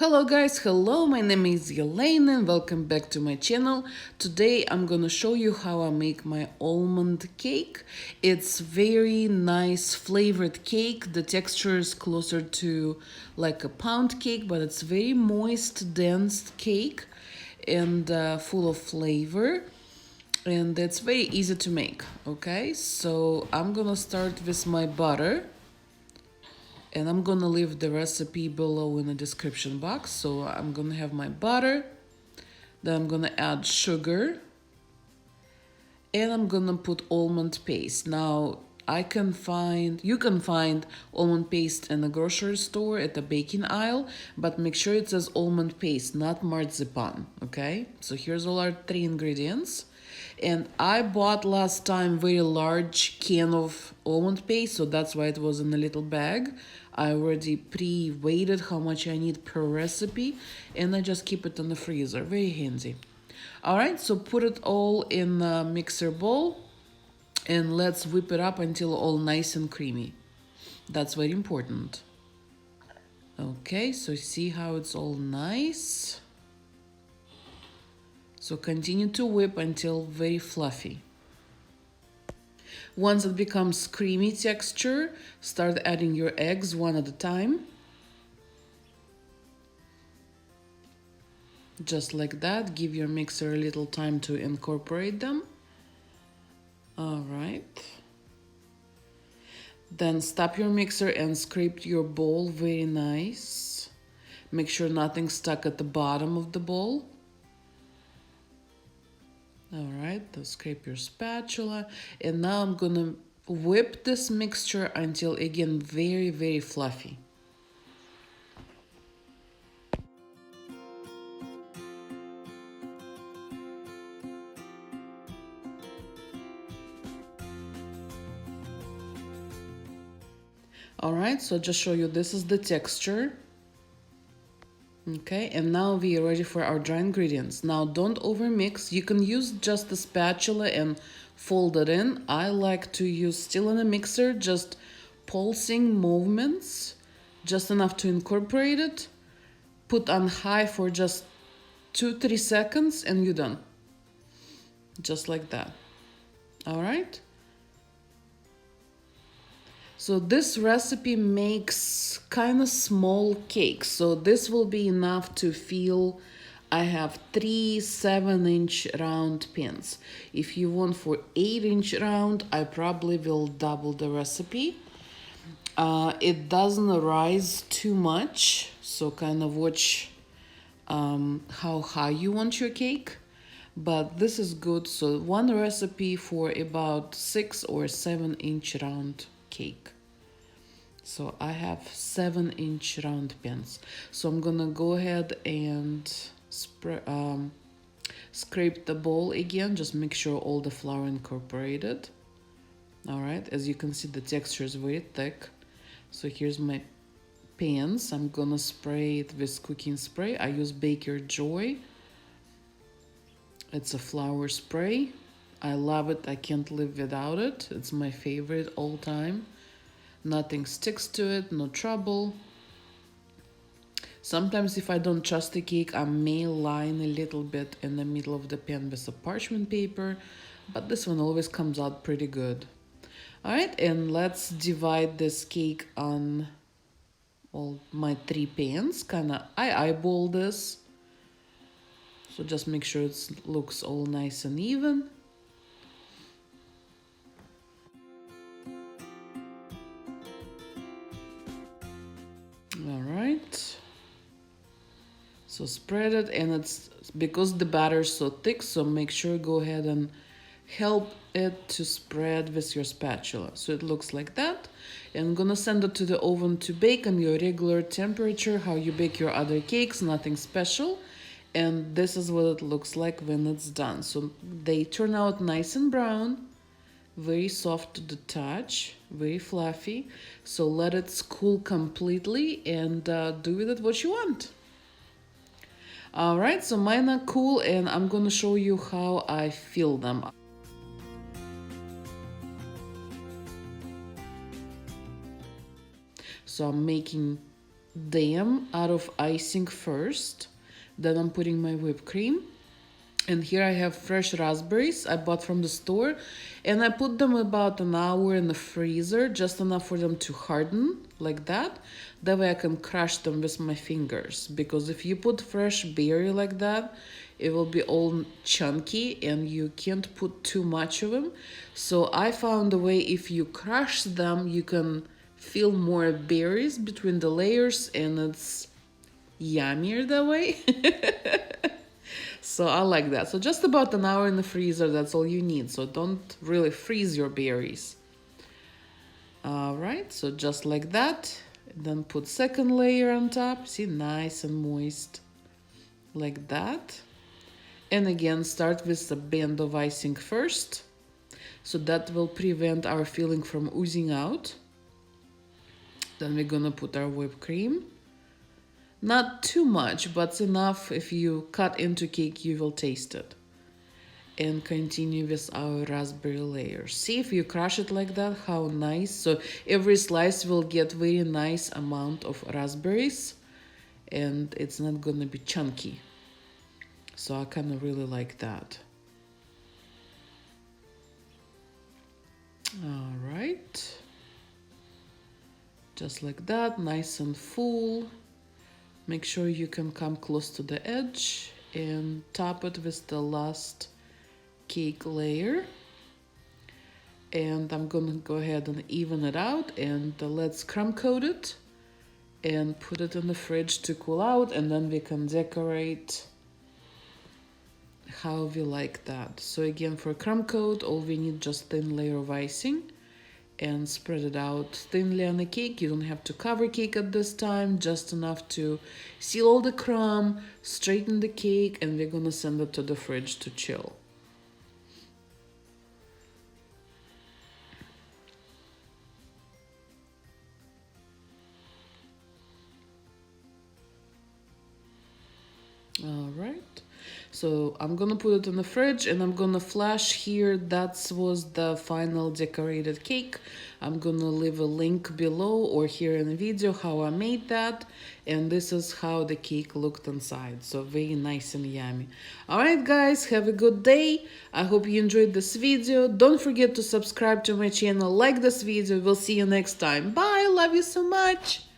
Hello guys, hello, my name is Yelena and welcome back to my channel. Today I'm gonna show you how I make my almond cake. It's very nice flavored cake. The texture is closer to like a pound cake, but it's very moist, dense cake and full of flavor. And it's very easy to make, okay? So I'm gonna start with my butter. And I'm gonna leave the recipe below in the description box. So I'm gonna have my butter, then I'm gonna add sugar, and I'm gonna put almond paste. Now you can find almond paste in the grocery store at the baking aisle, but make sure it says almond paste, not marzipan, okay? So here's all our three ingredients. And I bought last time very large can of almond paste, so that's why it was in a little bag. I already pre-weighted how much I need per recipe, and I just keep it in the freezer. Very handy. Alright, so put it all in a mixer bowl, and let's whip it up until all nice and creamy. That's very important. Okay, so see how it's all nice. So continue to whip until very fluffy. Once it becomes creamy texture, start adding your eggs one at a time. Just like that, give your mixer a little time to incorporate them. All right. Then stop your mixer and scrape your bowl very nice. Make sure nothing's stuck at the bottom of the bowl. All right, so scrape your spatula. And now I'm gonna whip this mixture until, again, very, very fluffy. All right, so just show you, this is the texture. Okay, and now we are ready for our dry ingredients. Now don't overmix. You can use just a spatula and fold it in. I like to use still in a mixer, just pulsing movements, just enough to incorporate it. Put on high for just 2-3 seconds and you're done. Just like that. All right. So this recipe makes kind of small cakes. So this will be enough to fill. I have 3 7-inch round pins. If you want for 8-inch round, I probably will double the recipe. It doesn't rise too much, so kind of watch how high you want your cake. But this is good. So one recipe for about 6 or 7-inch round cake. So I have 7-inch round pins. So I'm gonna go ahead and scrape the bowl again. Just make sure all the flour incorporated. All right, as you can see, the texture is very thick. So here's my pans. I'm gonna spray it with cooking spray. I use Baker Joy. It's a flour spray. I love it. I can't live without it. It's my favorite all time. Nothing sticks to it, no trouble. Sometimes if I don't trust the cake, I may line a little bit in the middle of the pan with a parchment paper, but this one always comes out pretty good. All right, and let's divide this cake on all my 3 pans. I eyeball this. So just make sure it looks all nice and even. All right, so spread it, and it's because the batter is so thick, so make sure go ahead and help it to spread with your spatula. So it looks like that. And I'm gonna send it to the oven to bake on your regular temperature, how you bake your other cakes, nothing special. And this is what it looks like when it's done. So they turn out nice and brown, very soft to the touch, very fluffy. So let it cool completely and do with it what you want. All right, so mine are cool, and I'm gonna show you how I fill them. So I'm making them out of icing first. Then I'm putting my whipped cream. And here I have fresh raspberries I bought from the store, and I put them about an hour in the freezer, just enough for them to harden like that. That way I can crush them with my fingers, because if you put fresh berry like that, it will be all chunky and you can't put too much of them. So I found a way, if you crush them, you can feel more berries between the layers, and it's yummier that way. So I like that. So just about an hour in the freezer, that's all you need. So don't really freeze your berries. All right, so just like that. Then put second layer on top. See, nice and moist. Like that. And again, start with a band of icing first. So that will prevent our filling from oozing out. Then we're gonna put our whipped cream. Not too much, but enough. If you cut into cake, you will taste it. And continue with our raspberry layer. See, if you crush it like that, how nice. So every slice will get very nice amount of raspberries, and it's not gonna be chunky. So I kind of really like that. All right. Just like that, nice and full. Make sure you can come close to the edge and top it with the last cake layer. And I'm gonna go ahead and even it out, and let's crumb coat it and put it in the fridge to cool out, and then we can decorate how we like that. So again, for crumb coat, all we need just thin layer of icing, and spread it out thinly on the cake. You don't have to cover cake at this time, just enough to seal all the crumb, straighten the cake, and we're gonna send it to the fridge to chill. All right. So I'm gonna put it in the fridge, and I'm gonna flash here. That was the final decorated cake. I'm gonna leave a link below or here in the video how I made that. And this is how the cake looked inside. So very nice and yummy. Alright guys, have a good day. I hope you enjoyed this video. Don't forget to subscribe to my channel, like this video. We'll see you next time. Bye, love you so much.